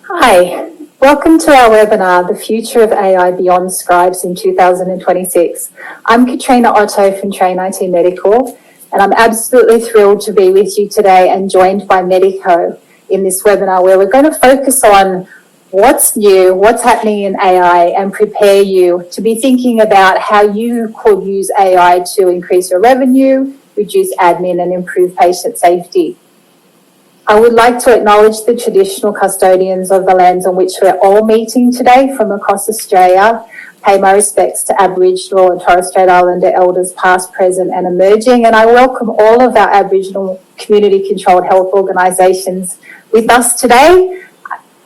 Hi, welcome to our webinar, The Future of AI Beyond Scribes in 2026. I'm Katrina Otto from Train IT MediQo, and I'm absolutely thrilled to be with you today and joined by MediQo in this webinar where we're going to focus on what's new, what's happening in AI, and prepare you to be thinking about how you could use AI to increase your revenue, reduce admin, and improve patient safety. I would like to acknowledge the traditional custodians of the lands on which we're all meeting today from across Australia, pay my respects to Aboriginal and Torres Strait Islander elders past, present and emerging, and I welcome all of our Aboriginal community-controlled health organisations with us today.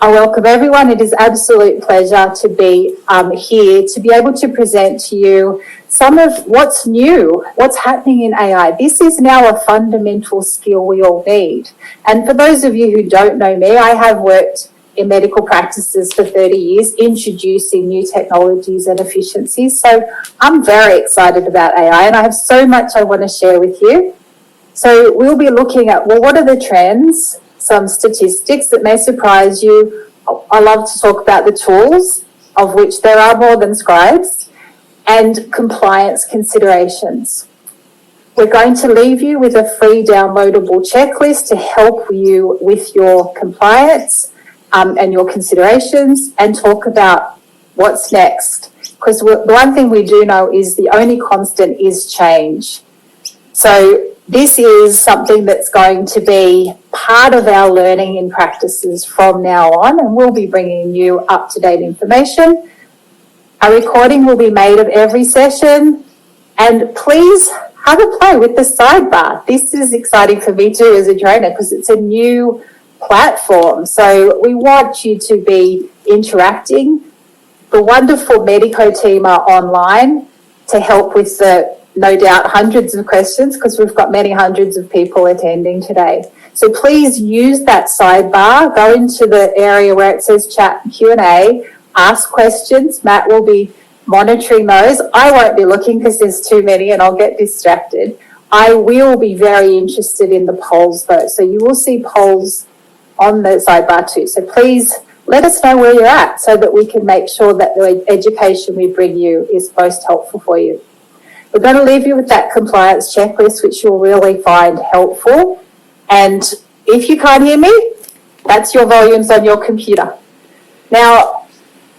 I welcome everyone. It is an absolute pleasure to be here to be able to present to you some of what's new, what's happening in AI. This is now a fundamental skill we all need. And for those of you who don't know me, I have worked in medical practices for 30 years, introducing new technologies and efficiencies. So I'm very excited about AI and I have so much I want to share with you. So we'll be looking at, well, what are the trends? Some statistics that may surprise you. I love to talk about the tools, of which there are more than scribes, and compliance considerations. We're going to leave you with a free downloadable checklist to help you with your compliance and your considerations, and talk about what's next. Because the one thing we do know is the only constant is change. So this is something that's going to be part of our learning in practices from now on, and we'll be bringing you up-to-date information. A recording will be made of every session, and please have a play with the sidebar. This is exciting for me too as a trainer because it's a new platform. So we want you to be interacting. The wonderful MediQo team are online to help with the, no doubt, hundreds of questions because we've got many hundreds of people attending today. So please use that sidebar, go into the area where it says chat and Q&A, ask questions. Matt will be monitoring those. I won't be looking because there's too many and I'll get distracted. I will be very interested in the polls though. So you will see polls on the sidebar too. So please let us know where you're at so that we can make sure that the education we bring you is most helpful for you. We're going to leave you with that compliance checklist, which you'll really find helpful. And if you can't hear me, that's your volumes on your computer. Now,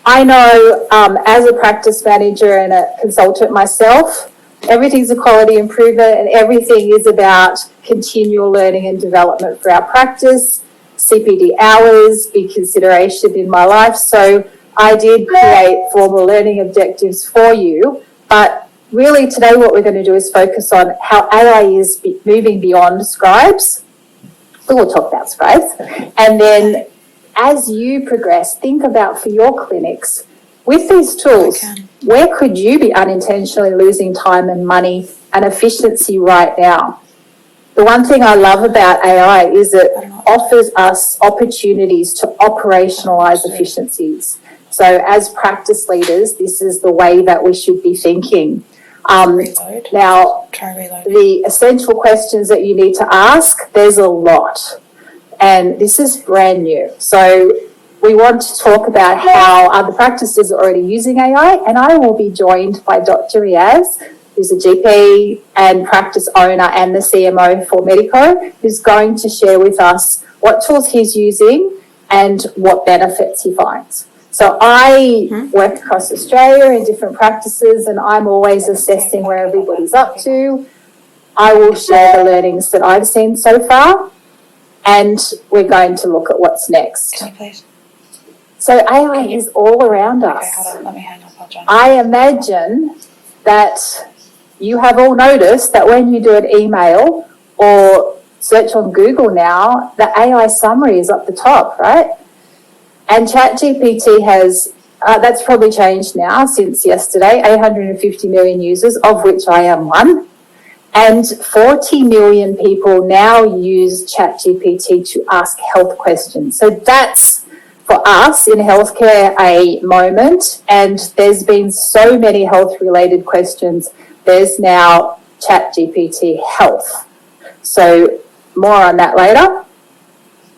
I know as a practice manager and a consultant myself, everything's a quality improvement and everything is about continual learning and development for our practice. CPD hours, big consideration in my life. So I did create formal learning objectives for you, but really today what we're going to do is focus on how AI is moving beyond scribes. So we'll talk about scribes. And then as you progress, think about for your clinics, with these tools, where could you be unintentionally losing time and money and efficiency right now? The one thing I love about AI is it offers us opportunities to operationalize efficiencies. So as practice leaders, this is the way that we should be thinking. Now, the essential questions that you need to ask, there's a lot. And this is brand new. So we want to talk about how other practices are already using AI, and I will be joined by Dr. Riaz, who's a GP and practice owner and the CMO for MediQo, who's going to share with us what tools he's using and what benefits he finds. So I work across Australia in different practices and I'm always assessing where everybody's up to. I will share the learnings that I've seen so far and we're going to look at what's next. Can you please? So AI is all around us. Okay, hold on, let me hang up, I'll join. I imagine that you have all noticed that when you do an email or search on Google now, the AI summary is up the top, right? And ChatGPT has, that's probably changed now since yesterday, 850 million users, of which I am one. And 40 million people now use ChatGPT to ask health questions. So that's, for us in healthcare, a moment. And there's been so many health-related questions. There's now ChatGPT Health. So more on that later.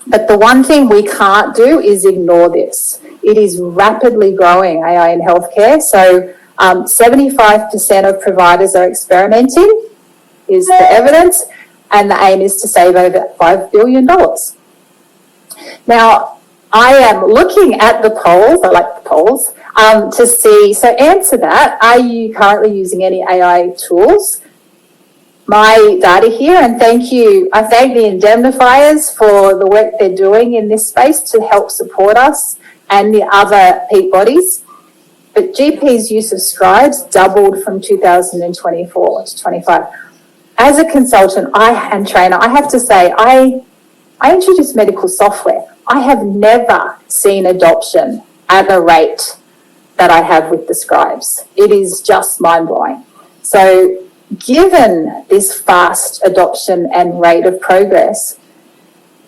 But the one thing we can't do is ignore this. It is rapidly growing, AI in healthcare. So 75% of providers are experimenting, is the evidence, and the aim is to save over $5 billion. Now, I am looking at the polls, I like the polls, to see, so answer that, are you currently using any AI tools? My data here, and thank you, I thank the indemnifiers for the work they're doing in this space to help support us and the other peak bodies. But GP's use of scribes doubled from 2024 to 25. As a consultant and trainer, I have to say, I introduced medical software. I have never seen adoption at a rate that I have with the scribes. It is just mind-blowing. So given this fast adoption and rate of progress,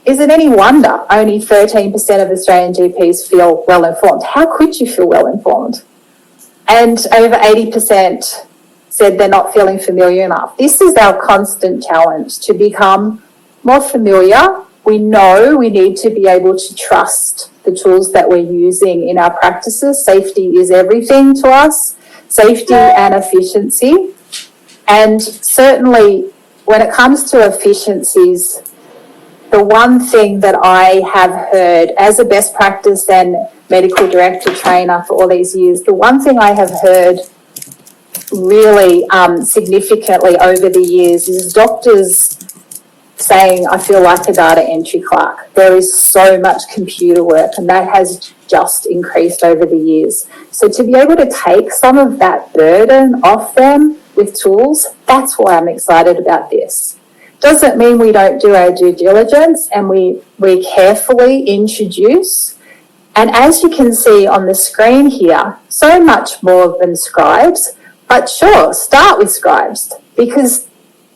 is it any wonder only 13% of Australian GPs feel well-informed? How could you feel well-informed? And over 80% said they're not feeling familiar enough. This is our constant challenge, to become more familiar. We know we need to be able to trust the tools that we're using in our practices. Safety is everything to us, safety and efficiency. And certainly when it comes to efficiencies, the one thing that I have heard as a best practice and medical director trainer for all these years, the one thing I have heard really significantly over the years is doctors saying, I feel like a data entry clerk. There is so much computer work, and that has just increased over the years. So to be able to take some of that burden off them with tools, that's why I'm excited about this. Doesn't mean we don't do our due diligence and we carefully introduce. And as you can see on the screen here, so much more than scribes, but sure, start with scribes because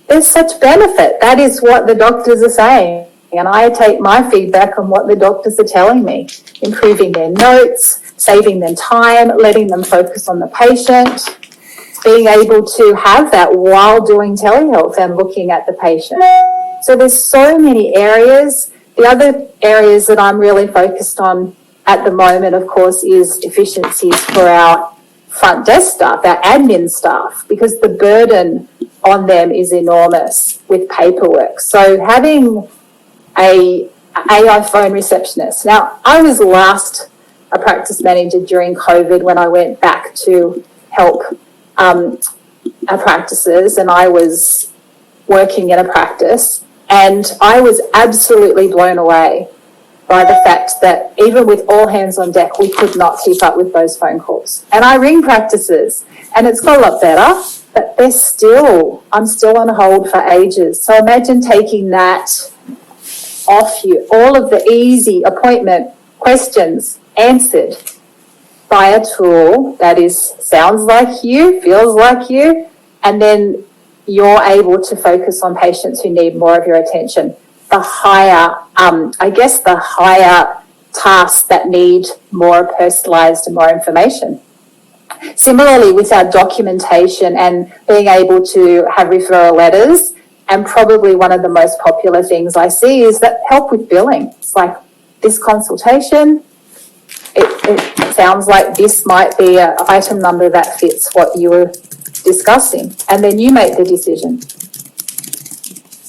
there's such benefit. That is what the doctors are saying. And I take my feedback on what the doctors are telling me, improving their notes, saving them time, letting them focus on the patient, being able to have that while doing telehealth and looking at the patient. So there's so many areas. The other areas that I'm really focused on at the moment, of course, is efficiencies for our front desk staff, our admin staff, because the burden on them is enormous with paperwork. So having a AI phone receptionist. Now, I was last a practice manager during COVID when I went back to help our practices, and I was working in a practice, and I was absolutely blown away by the fact that even with all hands on deck, we could not keep up with those phone calls. And I ring practices, and it's got a lot better, but I'm still on hold for ages. So imagine taking that off you, all of the easy appointment questions answered by a tool that sounds like you, feels like you, and then you're able to focus on patients who need more of your attention. The higher tasks that need more personalised and more information. Similarly, with our documentation and being able to have referral letters, and probably one of the most popular things I see is that help with billing. It's like this consultation, it sounds like this might be an item number that fits what you were discussing, and then you make the decision.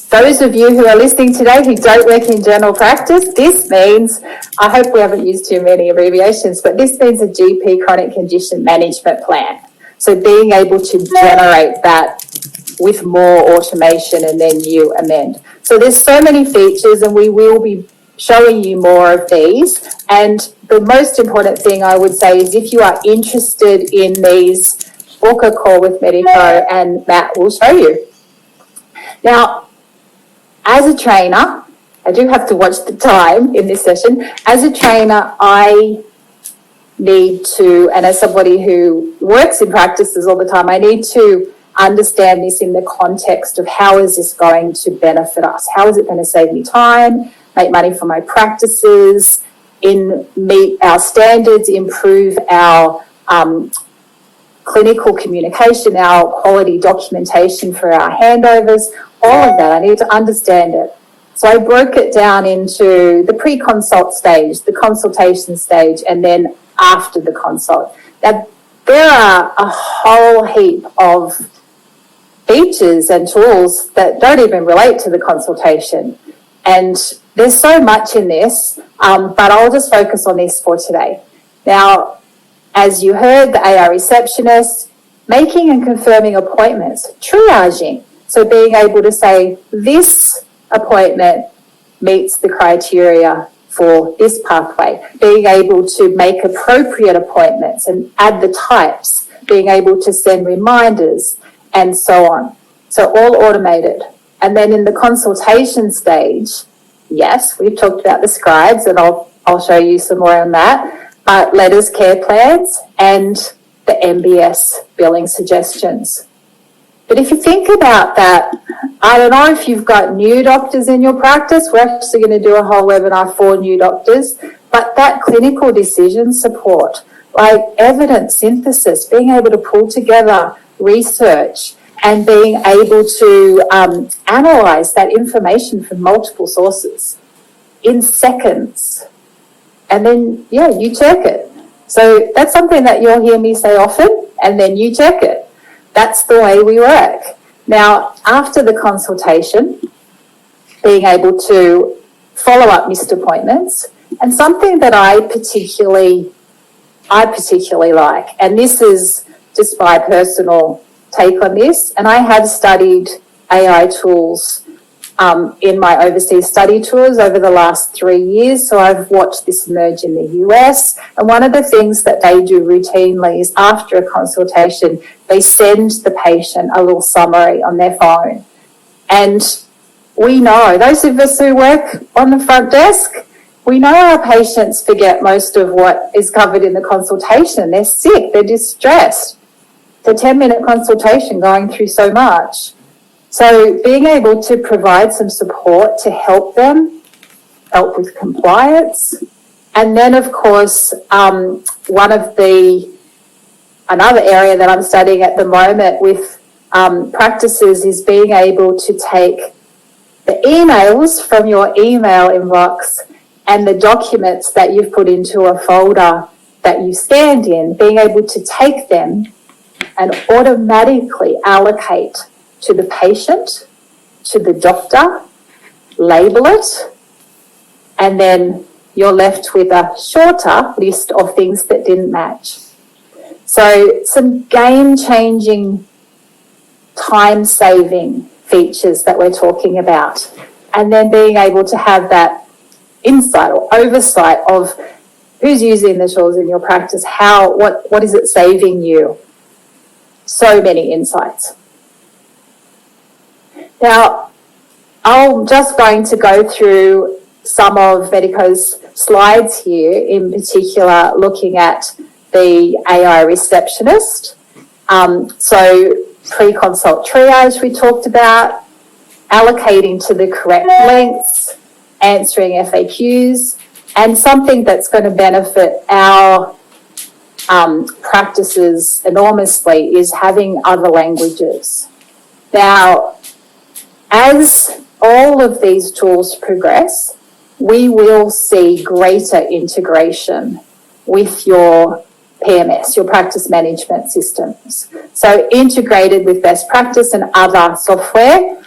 Those of you who are listening today who don't work in general practice, this means, I hope we haven't used too many abbreviations, but this means a GP chronic condition management plan. So being able to generate that with more automation and then you amend. So there's so many features, and we will be showing you more of these. And the most important thing I would say is if you are interested in these, book a call with MediQo and Matt will show you. Now, as a trainer, I do have to watch the time in this session. As a trainer, I need to, and as somebody who works in practices all the time, I need to understand this in the context of how is this going to benefit us? How is it going to save me time, make money for my practices, meet our standards, improve our clinical communication, our quality documentation for our handovers, all of that. I need to understand it. So I broke it down into the pre-consult stage, the consultation stage, and then after the consult. Now, there are a whole heap of features and tools that don't even relate to the consultation. And there's so much in this, but I'll just focus on this for today. Now, as you heard, the AI receptionist, making and confirming appointments, triaging. So being able to say, this appointment meets the criteria for this pathway, being able to make appropriate appointments and add the types, being able to send reminders and so on. So all automated. And then in the consultation stage, yes, we've talked about the scribes, and I'll show you some more on that, but letters, care plans, and the MBS billing suggestions. But if you think about that, I don't know if you've got new doctors in your practice. We're actually going to do a whole webinar for new doctors, but that clinical decision support, like evidence synthesis, being able to pull together research and being able to analyze that information from multiple sources in seconds. And then, yeah, you check it. So that's something that you'll hear me say often, and then you check it. That's the way we work. Now, after the consultation, being able to follow up missed appointments, and something that I particularly like, and this is just my personal take on this, and I have studied AI tools in my overseas study tours over the last 3 years. So I've watched this emerge in the US. And one of the things that they do routinely is after a consultation, they send the patient a little summary on their phone. And we know, those of us who work on the front desk, we know our patients forget most of what is covered in the consultation. They're sick, they're distressed. It's a 10-minute consultation going through so much. So being able to provide some support to help them, help with compliance. And then, of course, another area that I'm studying at the moment with practices is being able to take the emails from your email inbox and the documents that you've put into a folder that you scanned in, being able to take them and automatically allocate to the patient, to the doctor, label it, and then you're left with a shorter list of things that didn't match. So some game-changing, time-saving features that we're talking about, and then being able to have that insight or oversight of who's using the tools in your practice, what is it saving you? So many insights. Now, I'm just going to go through some of MediQo's slides here, in particular looking at the AI receptionist. So pre-consult triage we talked about, allocating to the correct lengths, answering FAQs, and something that's going to benefit our practices enormously is having other languages. Now, as all of these tools progress, we will see greater integration with your PMS, your practice management systems. So integrated with best practice and other software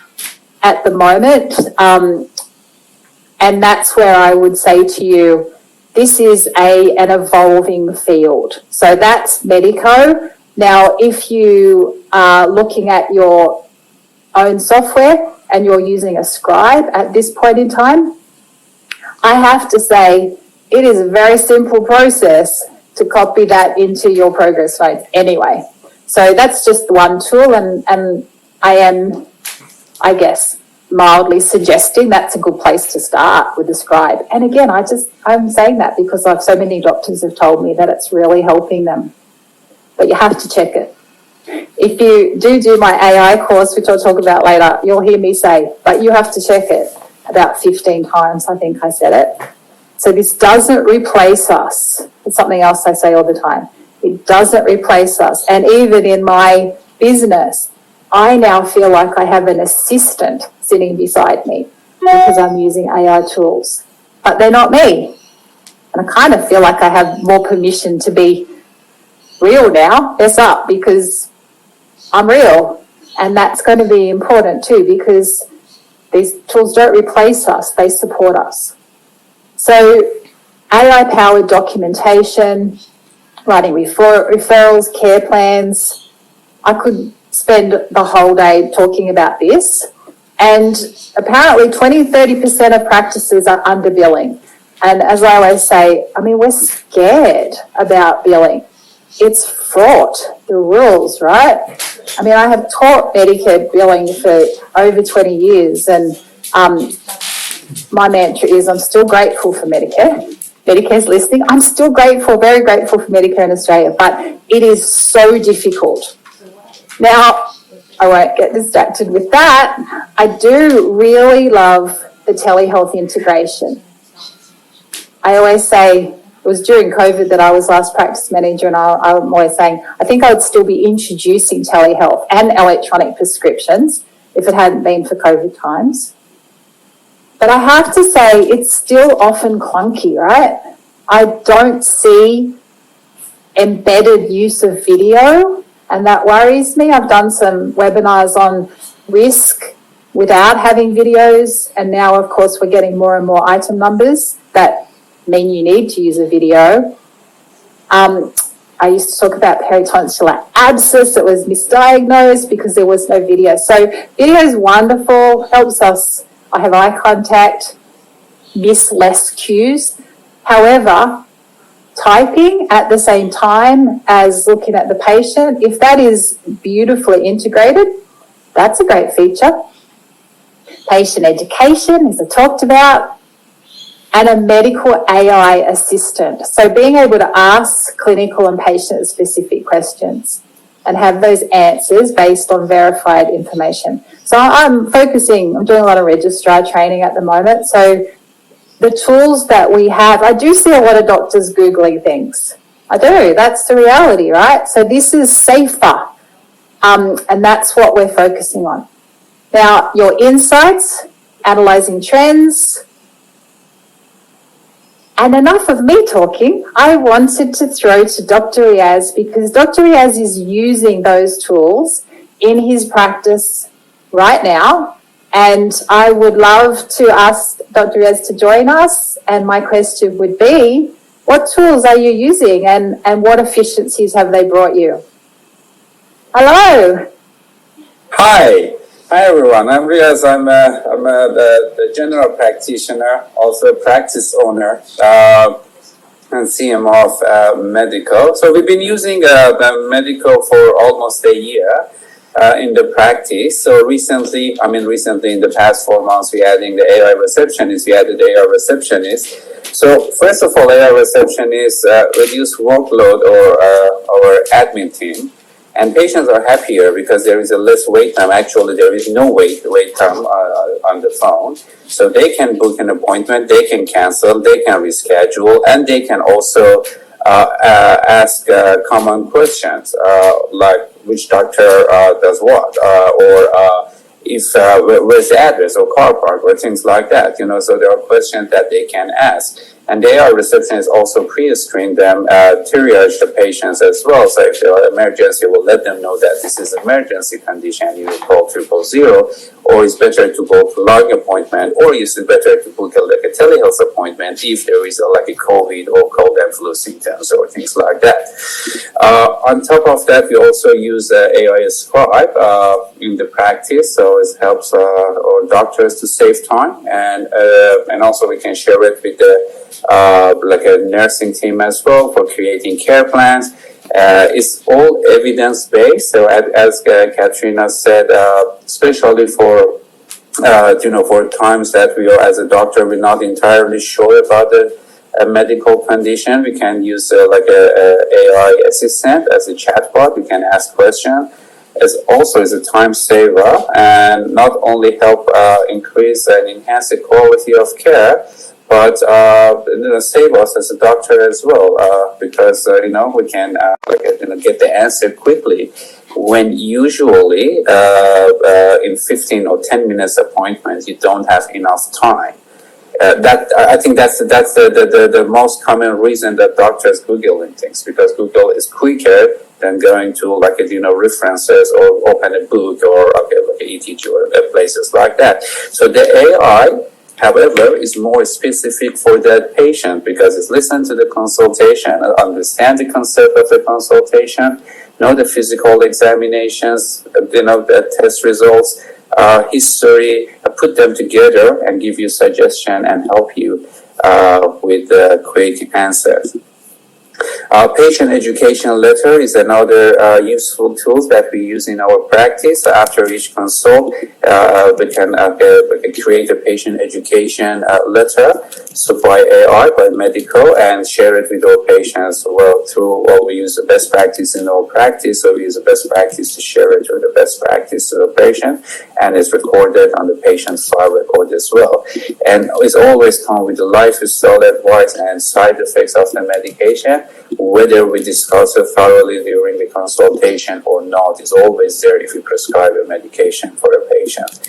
at the moment. And that's where I would say to you, this is an evolving field. So that's MediQo. Now, if you are looking at your own software and you're using a scribe at this point in time, I have to say it is a very simple process to copy that into your progress notes anyway. So that's just one tool, and I am, I guess, mildly suggesting that's a good place to start with the scribe. And again, I'm saying that because so many doctors have told me that it's really helping them. But you have to check it. If you do my AI course, which I'll talk about later, you'll hear me say, but you have to check it about 15 times, I think I said it. So this doesn't replace us. It's something else I say all the time. It doesn't replace us. And even in my business, I now feel like I have an assistant sitting beside me. because I'm using AI tools, but they're not me. And I kind of feel like I have more permission to be real now, fess up, because I'm real. And that's going to be important too, because these tools don't replace us, they support us. So AI-powered documentation, writing referrals, care plans. I could spend the whole day talking about this. And apparently 20-30% of practices are underbilling. And as I always say, I mean, we're scared about billing. It's fraught, the rules, right? I mean, I have taught Medicare billing for over 20 years, and my mantra is I'm still grateful for Medicare. Medicare's listening. I'm still grateful, very grateful for Medicare in Australia, but it is so difficult. Now, I won't get distracted with that. I do really love the telehealth integration. I always say, it was during COVID that I was last practice manager, and I'm always saying, I think I would still be introducing telehealth and electronic prescriptions if it hadn't been for COVID times. But I have to say, it's still often clunky, right? I don't see embedded use of video, and that worries me. I've done some webinars on risk without having videos, and now, of course, we're getting more and more item numbers that mean you need to use a video. I used to talk about peritonsillar abscess that was misdiagnosed because there was no video. So video is wonderful, helps us. I have eye contact, miss less cues. However, typing at the same time as looking at the patient, if that is beautifully integrated, that's a great feature. Patient education, as I talked about, and a medical AI assistant. So being able to ask clinical and patient-specific questions and have those answers based on verified information. So I'm doing a lot of registrar training at the moment. So the tools that we have, I do see a lot of doctors Googling things. I do, that's the reality, right? So this is safer, and that's what we're focusing on. Now, your insights, analysing trends, and enough of me talking. I wanted to throw to Dr. Riaz, because Dr. Riaz is using those tools in his practice right now. And I would love to ask Dr. Riaz to join us. And my question would be, what tools are you using, and what efficiencies have they brought you? Hello. Hi everyone, I'm Riaz. I'm the general practitioner, also practice owner, and CMO of MediQo. So we've been using the MediQo for almost a year in the practice. So recently in the past 4 months, we're adding the AI receptionist. We added AI receptionist. So first of all, AI receptionist reduce workload or our admin team. And patients are happier because there is a less wait time. Actually, there is no wait time on the phone. So they can book an appointment, they can cancel, they can reschedule, and they can also ask common questions like which doctor does what, or if where's the address or car park or things like that. So there are questions that they can ask. And the AI receptionist also pre-screen them, triage the patients as well. So if there are emergency, we'll let them know that this is an emergency condition. You will call 000, or it's better to go to log appointment, or it's better to book a telehealth appointment if there is a COVID or cold and flu symptoms or things like that. On top of that, we also use AI scribe in the practice, so it helps our doctors to save time, and also we can share it with the like a nursing team as well for creating care plans. It's all evidence-based. So as Katrina said, especially for for times that we are, as a doctor, we're not entirely sure about a medical condition, we can use like a AI assistant as a chatbot. We can ask questions. As also is a time saver, and not only help increase and enhance the quality of care, but save us as a doctor as well, because we can get the answer quickly. when usually in 15 or 10 minutes appointment, you don't have enough time. That I think that's the most common reason that doctors Googling things, because Google is quicker than going to references or open a book or like ETG or places like that. So the AI, however, is more specific for that patient because it's listen to the consultation, understand the concept of the consultation, know the physical examinations, the test results, history, put them together and give you suggestion and help you with quick answers. Patient education letter is another useful tool that we use in our practice. After each consult, we can create a patient education letter, so by AI, by MediQo, and share it with our patients. We use the best practice in our practice, so we use the best practice to share it with the best practice to the patient, and it's recorded on the patient's file record as well. And it's always come with the lifestyle advice and side effects of the medication. Whether we discuss it thoroughly during the consultation or not is always there if you prescribe a medication for a patient.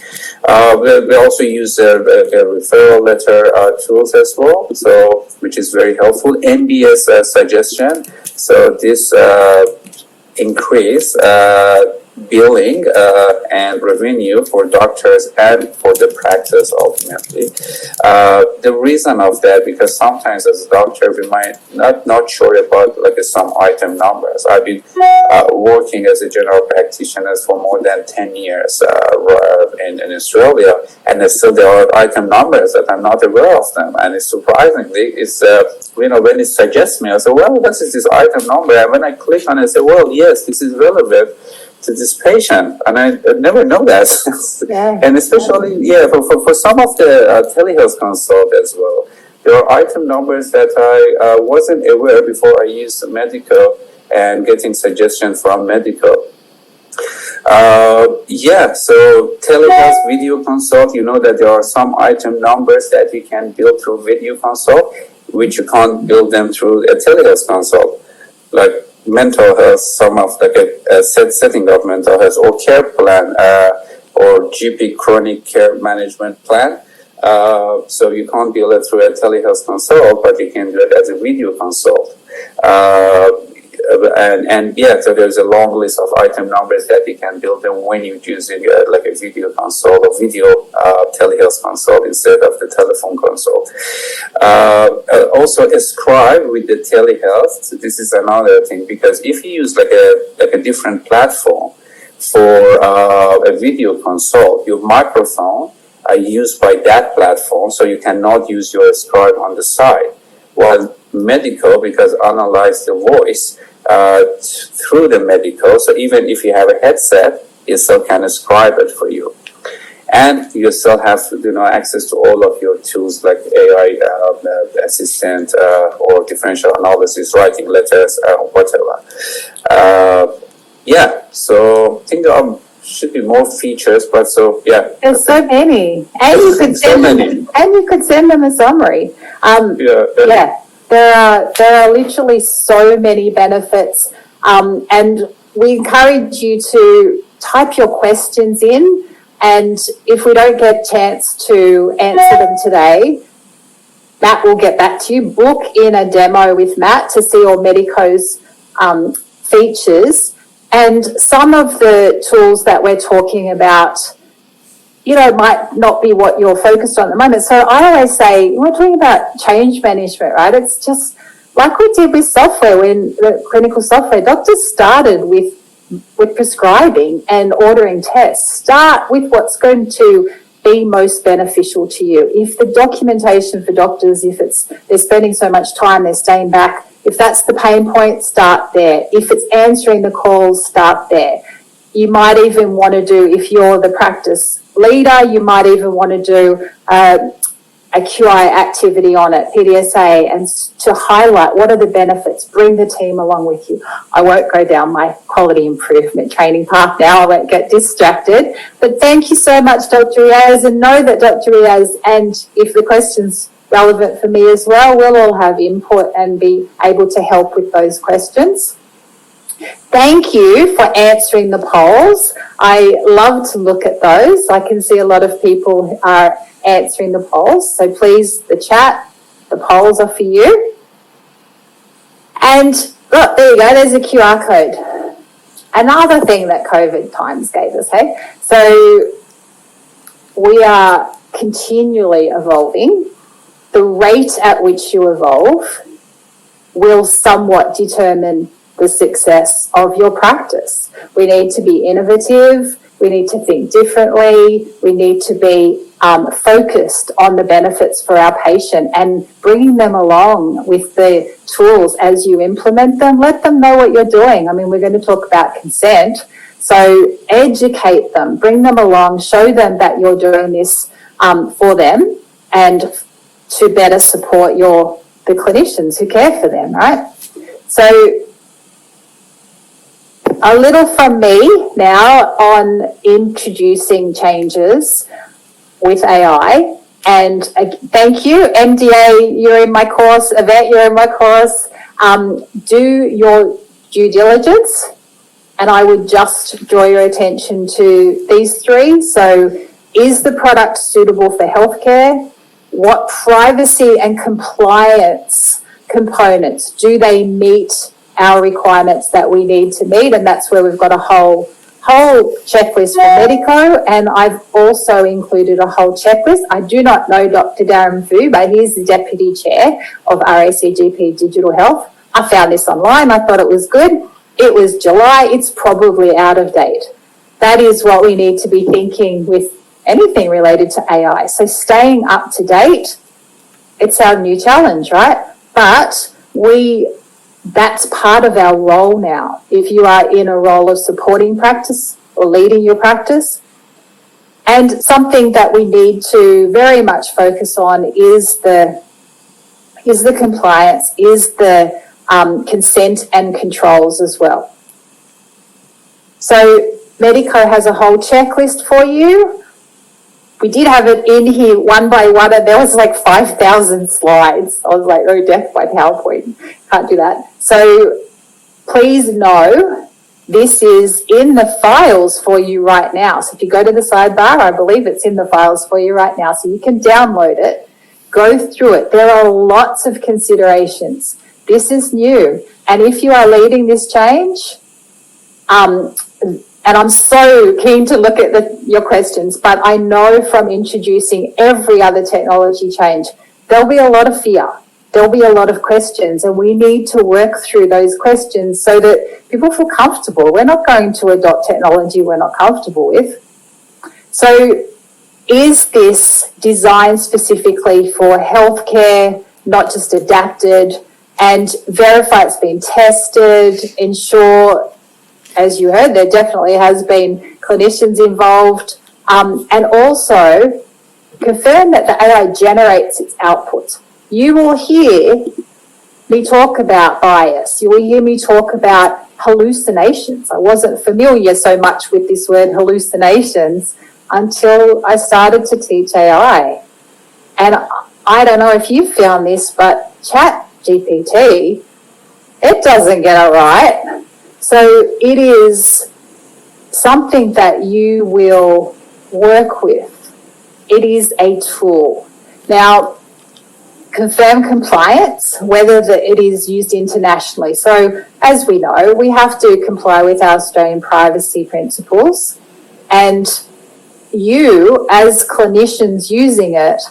We also use a referral letter tools as well, so which is very helpful. NBS suggestion, so this increase billing and revenue for doctors and for the practice ultimately. The reason of that, because sometimes as a doctor we might not sure about some item numbers. I've been working as a general practitioner for more than 10 years in Australia, and still there are item numbers that I'm not aware of them, and it's surprisingly when it suggests me, I say, well, what is this item number? And when I click on it, I say, well, yes, this is relevant to this patient, and I never know that. Yeah. And especially, for some of the telehealth consult as well, there are item numbers that I wasn't aware before I used MediQo and getting suggestions from MediQo. So telehealth video consult, that there are some item numbers that you can build through video consult, which you can't build them through a telehealth consult, like mental health, some of a setting of mental health or care plan or GP chronic care management plan. So you can't build it through a telehealth consult, but you can do it as a video consult. So there's a long list of item numbers that you can build them when you're using a video consult or video telehealth consult instead of the telephone consult. Also, a scribe with the telehealth. So this is another thing, because if you use a different platform for a video consult, your microphone are used by that platform, so you cannot use your scribe on the side. While MediQo, because analyze the voice through the MediQo, so even if you have a headset, it still can scribe it for you. And you still have access to all of your tools like AI assistant or differential analysis, writing letters, whatever. So I think there should be more features, but there's so many, and you could send them a summary. There are literally so many benefits, and we encourage you to type your questions in, and if we don't get a chance to answer them today, Matt will get back to you. Book in a demo with Matt to see all MediQo's features. And some of the tools that we're talking about, might not be what you're focused on at the moment. So I always say, we're talking about change management, right? It's just like we did with software, when the clinical software, doctors started with prescribing and ordering tests. Start with what's going to be most beneficial to you. If the documentation for doctors, if they're spending so much time, they're staying back, if that's the pain point, start there. If it's answering the calls, start there. You might even want to do, if you're the practice leader, you might even want to do a QI activity on it, PDSA, and to highlight what are the benefits, bring the team along with you. I won't go down my quality improvement training path now, I won't get distracted. But thank you so much, Dr. Riaz, and know that Dr. Riaz, and if the question's relevant for me as well, we'll all have input and be able to help with those questions. Thank you for answering the polls. I love to look at those. I can see a lot of people are answering the polls. So please, the chat, the polls are for you. And look, there you go, there's a QR code. Another thing that COVID times gave us, hey? So we are continually evolving. The rate at which you evolve will somewhat determine the success of your practice. We need to be innovative. We need to think differently. We need to be focused on the benefits for our patient and bringing them along with the tools as you implement them. Let them know what you're doing. I mean, we're going to talk about consent. So educate them, bring them along, show them that you're doing this for them and to better support the clinicians who care for them, right? So a little from me now on introducing changes with AI. And thank you, MDA, you're in my course, Yvette, you're in my course. Do your due diligence. And I would just draw your attention to these three. So is the product suitable for healthcare? What privacy and compliance components do they meet our requirements that we need to meet? And that's where we've got a whole checklist for MediQo, and I've also included a whole checklist. I do not know Dr. Darren Fu, but he's the Deputy Chair of RACGP Digital Health. I found this online. I thought it was good. It was July. It's probably out of date. That is what we need to be thinking with anything related to AI. So staying up to date, it's our new challenge, right? But that's part of our role now. If you are in a role of supporting practice or leading your practice, and something that we need to very much focus on is the compliance, is the consent and controls as well. So MediQo has a whole checklist for you. We did have it in here one by one, and there was like 5,000 slides. I was like, oh, death by PowerPoint. Can't do that. So please know this is in the files for you right now. So if you go to the sidebar, I believe it's in the files for you right now. So you can download it, go through it. There are lots of considerations. This is new. And if you are leading this change, and I'm so keen to look at your questions, but I know from introducing every other technology change, there'll be a lot of fear. There'll be a lot of questions, and we need to work through those questions so that people feel comfortable. We're not going to adopt technology we're not comfortable with. So is this designed specifically for healthcare, not just adapted, and verify it's been tested, ensure, as you heard, there definitely has been clinicians involved, and also confirm that the AI generates its output. You will hear me talk about bias. You will hear me talk about hallucinations. I wasn't familiar so much with this word hallucinations until I started to teach AI. And I don't know if you found this, but ChatGPT, it doesn't get it right. So it is something that you will work with. It is a tool. Now, confirm compliance, whether it is used internationally. So as we know, we have to comply with our Australian privacy principles, and you as clinicians using it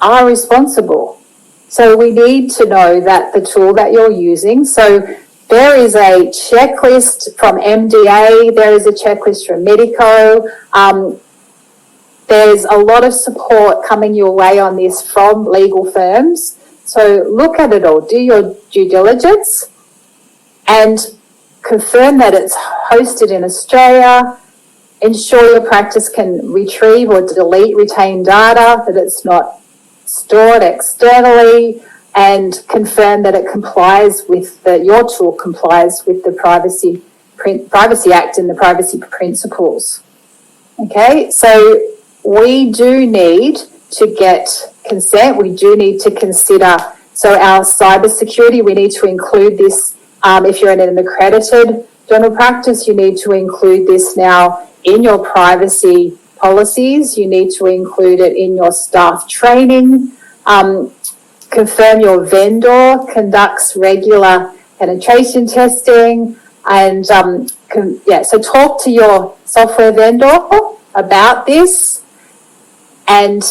are responsible. So we need to know that the tool that you're using, so there is a checklist from MDA, there is a checklist from MediQo. There's a lot of support coming your way on this from legal firms. So look at it all, do your due diligence and confirm that it's hosted in Australia. Ensure your practice can retrieve or delete retained data, that it's not stored externally, and confirm that it complies with your tool complies with the Privacy Act and the privacy principles. Okay, so we do need to get consent. We do need to consider, so our cybersecurity, we need to include this If you're in an accredited dental practice, you need to include this now in your privacy policies. You need to include it in your staff training. Confirm your vendor conducts regular penetration testing. And so talk to your software vendor about this. And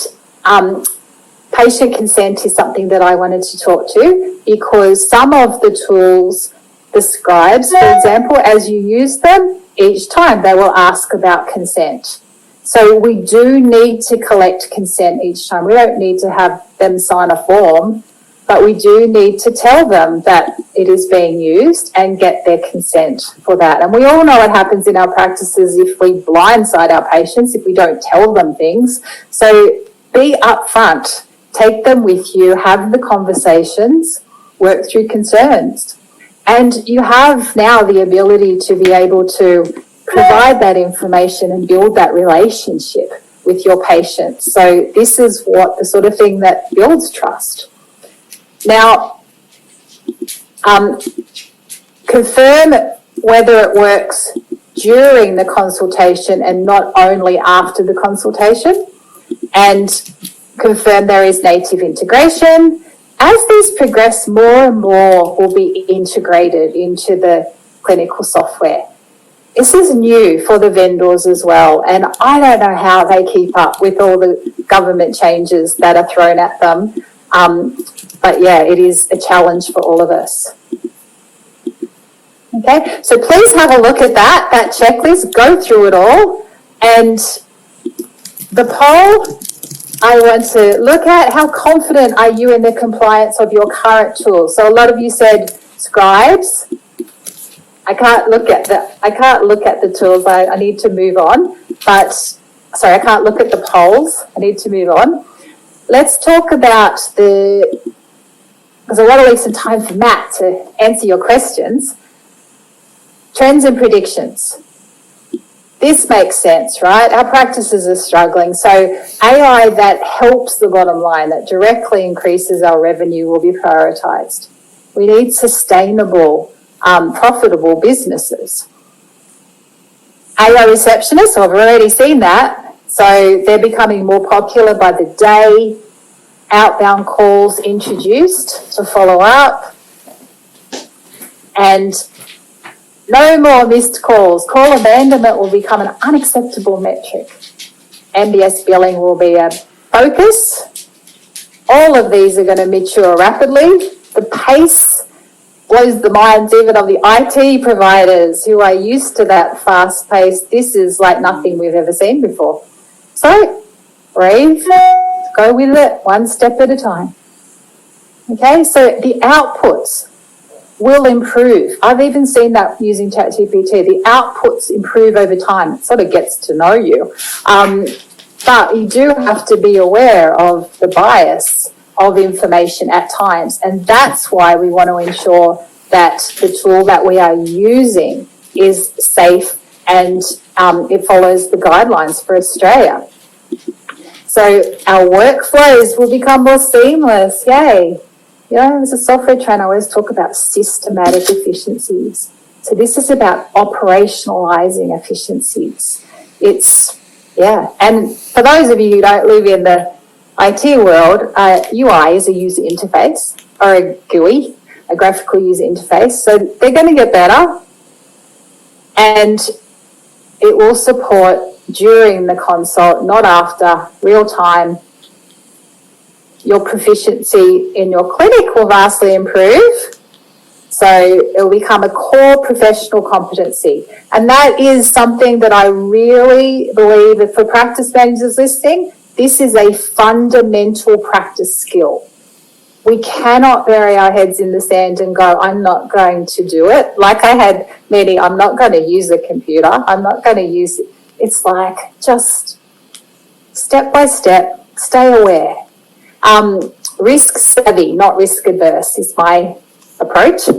patient consent is something that I wanted to talk to, because some of the tools, the scribes, for example, as you use them, each time they will ask about consent. So we do need to collect consent each time. We don't need to have them sign a form, but we do need to tell them that it is being used and get their consent for that. And we all know what happens in our practices if we blindside our patients, if we don't tell them things. So be upfront, take them with you, have the conversations, work through concerns. And you have now the ability to be able to provide that information and build that relationship with your patients. So this is what the sort of thing that builds trust. Now, confirm whether it works during the consultation and not only after the consultation, and confirm there is native integration. As these progress, more and more will be integrated into the clinical software. This is new for the vendors as well, and I don't know how they keep up with all the government changes that are thrown at them. But yeah, it is a challenge for all of us. Okay, so please have a look at that checklist, go through it all. And the poll, I want to look at how confident are you in the compliance of your current tools. So a lot of you said scribes. I can't look at the tools. I need to move on. But sorry, I can't look at the polls. I need to move on. Let's talk about because I want to leave some time for Matt to answer your questions. Trends and predictions. This makes sense, right? Our practices are struggling. So AI that helps the bottom line, that directly increases our revenue, will be prioritised. We need sustainable, profitable businesses. AI receptionists, I've already seen that. So they're becoming more popular by the day. Outbound calls introduced to follow up. And no more missed calls. Call abandonment will become an unacceptable metric. MBS billing will be a focus. All of these are going to mature rapidly. The pace blows the minds even of the IT providers who are used to that fast pace. This is like nothing we've ever seen before. So, breathe, go with it one step at a time. Okay, so the outputs will improve. I've even seen that using ChatGPT. The outputs improve over time. It sort of gets to know you. But you do have to be aware of the bias of information at times. And that's why we want to ensure that the tool that we are using is safe and it follows the guidelines for Australia. So our workflows will become more seamless. Yay. You know, as a software trainer, I always talk about systematic efficiencies. So this is about operationalizing efficiencies. And for those of you who don't live in the IT world, UI is a user interface, or a GUI, a graphical user interface. So they're going to get better, and it will support during the consult, not after, real time. Your proficiency in your clinic will vastly improve. So it will become a core professional competency. And that is something that I really believe that for practice managers listening, this is a fundamental practice skill. We cannot bury our heads in the sand and go, I'm not going to do it. Like I had many, I'm not going to use a computer. I'm not going to use it. It's like just step by step, stay aware. Risk savvy, not risk averse is my approach.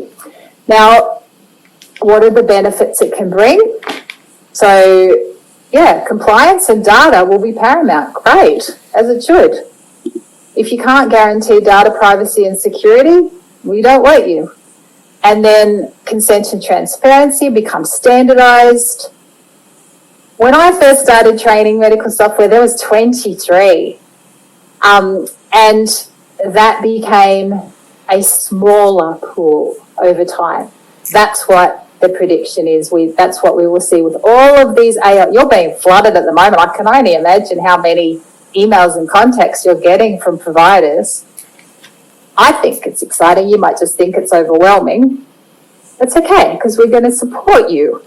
Now, what are the benefits it can bring? So, yeah, compliance and data will be paramount. Great, as it should. If you can't guarantee data privacy and security, we don't want you. And then consent and transparency become standardized. When I first started training medical software, there was 23. And that became a smaller pool over time. That's what the prediction is. That's what we will see with all of these AI. You're being flooded at the moment. I can only imagine how many emails and contacts you're getting from providers. I think it's exciting. You might just think it's overwhelming. It's okay, because we're going to support you,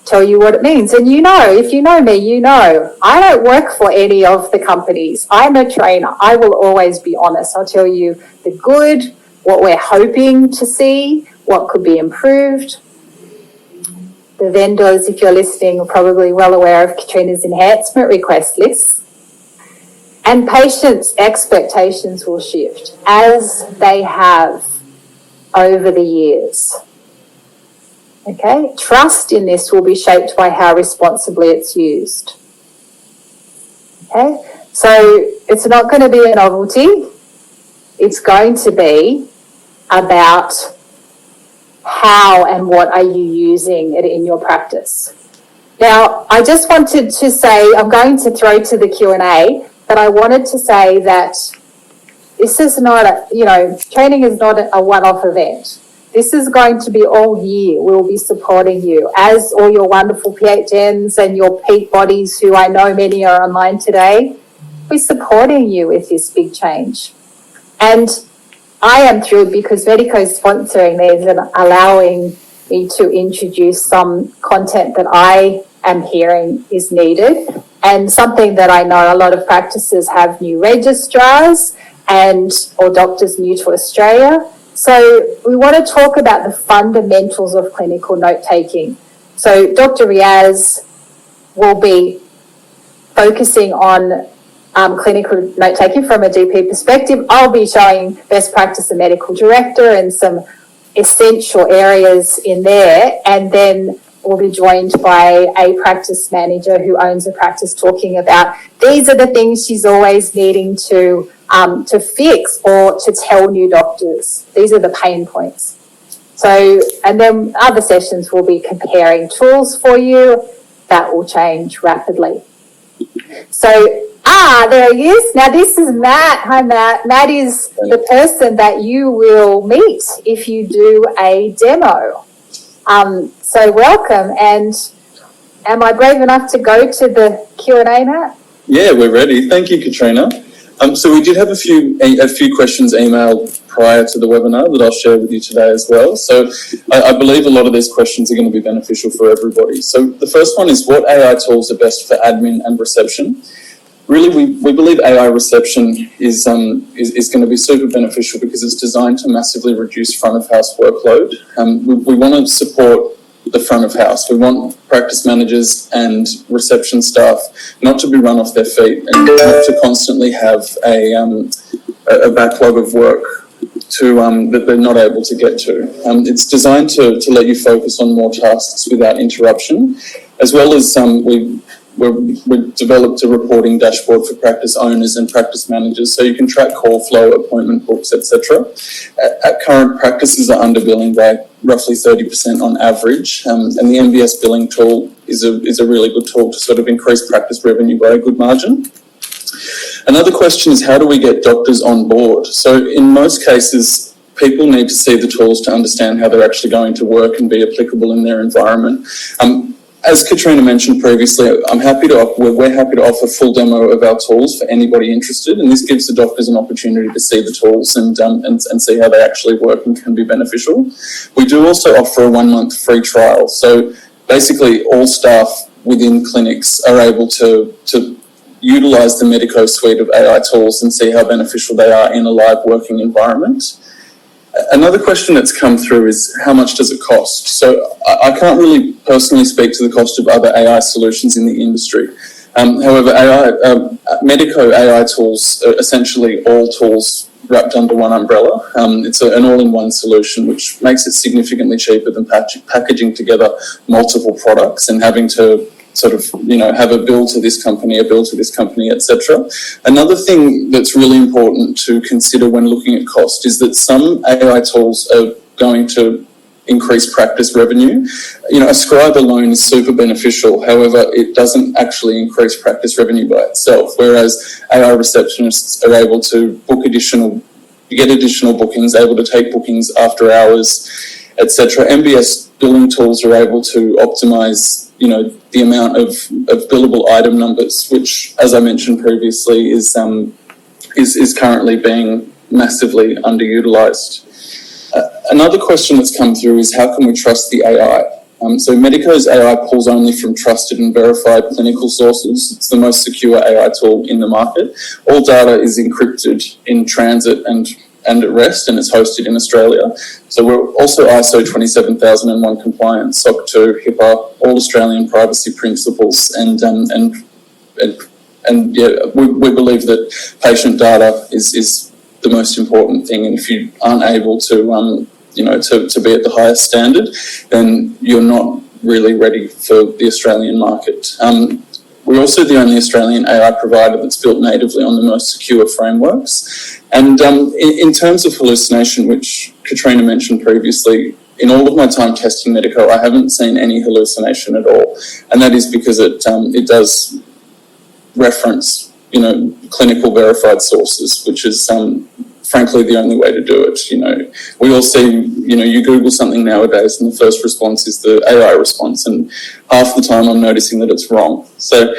tell you what it means. And you know, if you know me, you know, I don't work for any of the companies. I'm a trainer. I will always be honest. I'll tell you the good, what we're hoping to see, what could be improved. The vendors, if you're listening, are probably well aware of Katrina's enhancement request lists. And patients' expectations will shift, as they have over the years. Okay, trust in this will be shaped by how responsibly it's used. Okay, so it's not going to be a novelty. It's going to be about how and what are you using it in your practice. Now, I just wanted to say, I'm going to throw to the Q&A, but I wanted to say that this is not training is not a one-off event. This is going to be all year. We'll be supporting you, as all your wonderful PHNs and your peak bodies, who I know many are online today. We're supporting you with this big change. And I am thrilled because MediQo is sponsoring these and allowing me to introduce some content that I am hearing is needed, and something that I know a lot of practices have new registrars or doctors new to Australia. So we want to talk about the fundamentals of clinical note-taking. So Dr. Riaz will be focusing on clinical note-taking from a GP perspective. I'll be showing best practice of medical director and some essential areas in there, and then we'll be joined by a practice manager who owns a practice, talking about these are the things she's always needing to fix or to tell new doctors. These are the pain points. So, and then other sessions will be comparing tools for you. That will change rapidly. So, there he is. Now, this is Matt. Hi, Matt. Matt is the person that you will meet if you do a demo. So welcome. And am I brave enough to go to the Q&A, Matt? Yeah, we're ready. Thank you, Katrina. So we did have a few questions emailed prior to the webinar that I'll share with you today as well. So I believe a lot of these questions are going to be beneficial for everybody. So the first one is, what AI tools are best for admin and reception? Really, we believe AI reception is going to be super beneficial because it's designed to massively reduce front of house workload. We want to support the front of house. We want practice managers and reception staff not to be run off their feet and not to constantly have a backlog of work that they're not able to get to. It's designed to let you focus on more tasks without interruption, as well as we've developed a reporting dashboard for practice owners and practice managers, so you can track call flow, appointment books, etc. At current, practices are underbilling by roughly 30% on average, and the MBS billing tool is a really good tool to sort of increase practice revenue by a good margin. Another question is, how do we get doctors on board? So in most cases, people need to see the tools to understand how they're actually going to work and be applicable in their environment. As Katrina mentioned previously, we're happy to offer full demo of our tools for anybody interested, and this gives the doctors an opportunity to see the tools and see how they actually work and can be beneficial. We do also offer a 1-month free trial, so basically all staff within clinics are able to utilise the MediQo suite of AI tools and see how beneficial they are in a live working environment. Another question that's come through is, how much does it cost? So I can't really personally speak to the cost of other AI solutions in the industry. However, MediQo AI tools are essentially all tools wrapped under one umbrella. It's an all-in-one solution, which makes it significantly cheaper than packaging together multiple products and having to sort of, have a bill to this company, etc. Another thing that's really important to consider when looking at cost is that some AI tools are going to increase practice revenue. You know, a scribe alone is super beneficial. However, it doesn't actually increase practice revenue by itself, whereas AI receptionists are able to get additional bookings, able to take bookings after hours, etc. MBS billing tools are able to optimize, you know, the amount of billable item numbers, which, as I mentioned previously, is currently being massively underutilized. Another question that's come through is how can we trust the AI? So MediQo's AI pulls only from trusted and verified clinical sources. It's the most secure AI tool in the market. All data is encrypted in transit and at rest, and it's hosted in Australia. So we're also ISO 27001 compliant, SOC 2, HIPAA, all Australian privacy principles, and yeah, we believe that patient data is the most important thing, and if you aren't able to to be at the highest standard, then you're not really ready for the Australian market. We're also the only Australian AI provider that's built natively on the most secure frameworks. And in terms of hallucination, which Katrina mentioned previously, in all of my time testing MediQo, I haven't seen any hallucination at all. And that is because it does reference, you know, clinical verified sources, which is frankly the only way to do it. You know, we all see, you know, you Google something nowadays and the first response is the AI response, and half the time I'm noticing that it's wrong. So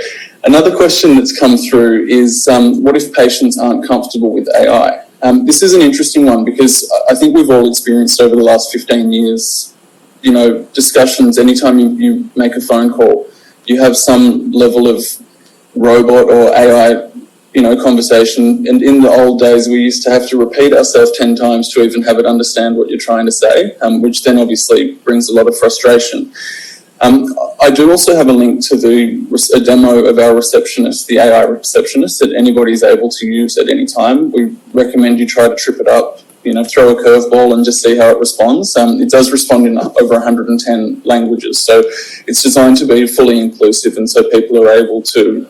another question that's come through is what if patients aren't comfortable with AI? This is an interesting one because I think we've all experienced over the last 15 years, you know, discussions. Anytime you make a phone call, you have some level of robot or AI, you know, conversation. And in the old days, we used to have to repeat ourselves 10 times to even have it understand what you're trying to say, which then obviously brings a lot of frustration. I do also have a link to a demo of our receptionist, the AI receptionist, that anybody is able to use at any time. We recommend you try to trip it up, you know, throw a curveball and just see how it responds. It does respond in over 110 languages, so it's designed to be fully inclusive, and so people are able to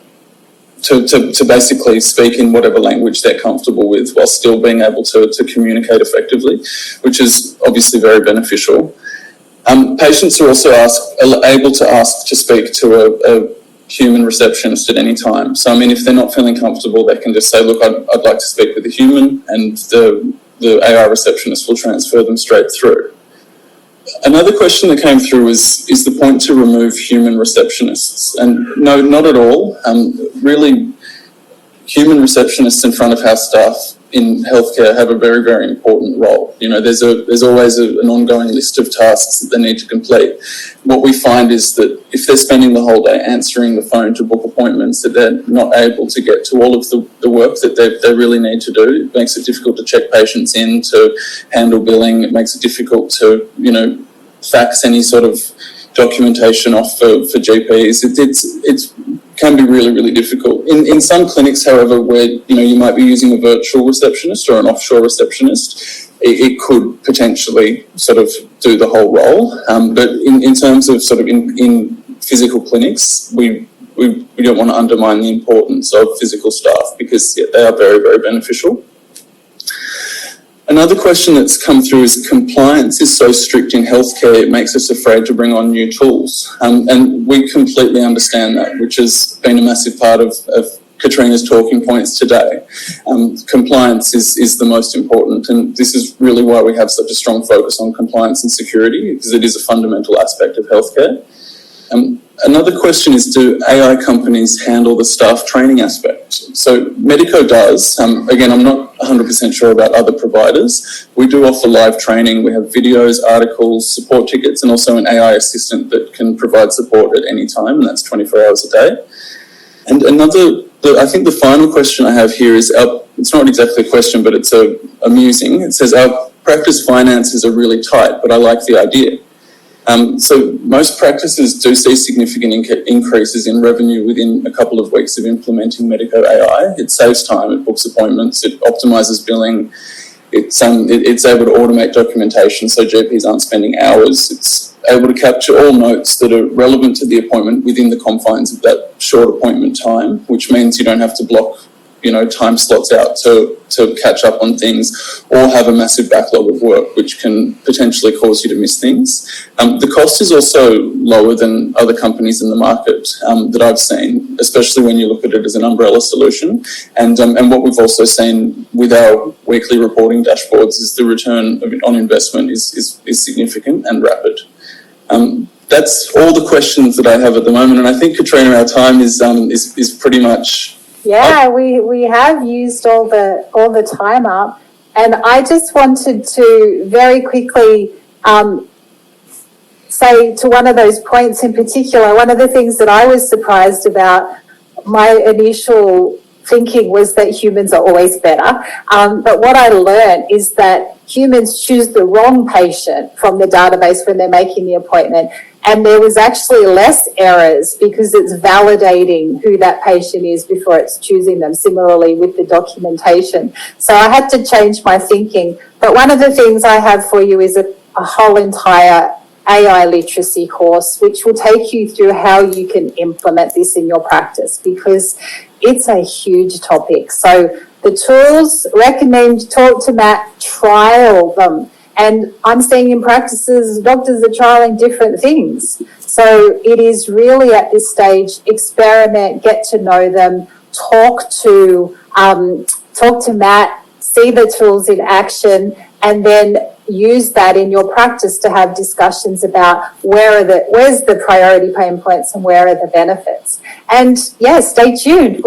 basically speak in whatever language they're comfortable with while still being able to communicate effectively, which is obviously very beneficial. Patients are also able to ask to speak to a human receptionist at any time. So, I mean, if they're not feeling comfortable, they can just say, look, I'd like to speak with a human, and the AI receptionist will transfer them straight through. Another question that came through is the point to remove human receptionists? And no, not at all. Really, human receptionists and front of house staff in healthcare have a very, very important role. You know, there's always an ongoing list of tasks that they need to complete. What we find is that if they're spending the whole day answering the phone to book appointments, that they're not able to get to all of the work that they really need to do. It makes it difficult to check patients in, to handle billing. It makes it difficult to, you know, fax any sort of documentation off for GPs. It can be really, really difficult. In some clinics, however, where, you know, you might be using a virtual receptionist or an offshore receptionist, it could potentially sort of do the whole role. But in terms of sort of in physical clinics, we don't want to undermine the importance of physical staff because they are very, very beneficial. Another question that's come through is compliance is so strict in healthcare, it makes us afraid to bring on new tools. And we completely understand that, which has been a massive part of Katrina's talking points today. Compliance is the most important, and this is really why we have such a strong focus on compliance and security, because it is a fundamental aspect of healthcare. Another question is, do AI companies handle the staff training aspect? So MediQo does. Again, I'm not 100% sure about other providers. We do offer live training. We have videos, articles, support tickets, and also an AI assistant that can provide support at any time, and that's 24 hours a day. And I think the final question I have here is, it's not exactly a question, but it's amusing. It says, our practice finances are really tight, but I like the idea. So most practices do see significant increases in revenue within a couple of weeks of implementing MediQo AI. It saves time, it books appointments, it optimises billing, it's able to automate documentation so GPs aren't spending hours. It's able to capture all notes that are relevant to the appointment within the confines of that short appointment time, which means you don't have to block time slots out to catch up on things, or have a massive backlog of work, which can potentially cause you to miss things. The cost is also lower than other companies in the market that I've seen, especially when you look at it as an umbrella solution. And what we've also seen with our weekly reporting dashboards is the return on investment is significant and rapid. That's all the questions that I have at the moment, and I think, Katrina, our time is pretty much. Yeah, we have used all the time up, and I just wanted to very quickly say to one of those points in particular. One of the things that I was surprised about, my initial thinking was that humans are always better, but what I learned is that humans choose the wrong patient from the database when they're making the appointment. And there was actually less errors because it's validating who that patient is before it's choosing them. Similarly with the documentation. So I had to change my thinking. But one of the things I have for you is a whole entire AI literacy course, which will take you through how you can implement this in your practice, because it's a huge topic. So the tools, recommend, talk to Matt, trial them. And I'm seeing in practices, doctors are trialing different things. So it is really at this stage, experiment, get to know them, talk to Matt, see the tools in action, and then use that in your practice to have discussions about where's the priority pain points and where are the benefits. And yeah, stay tuned.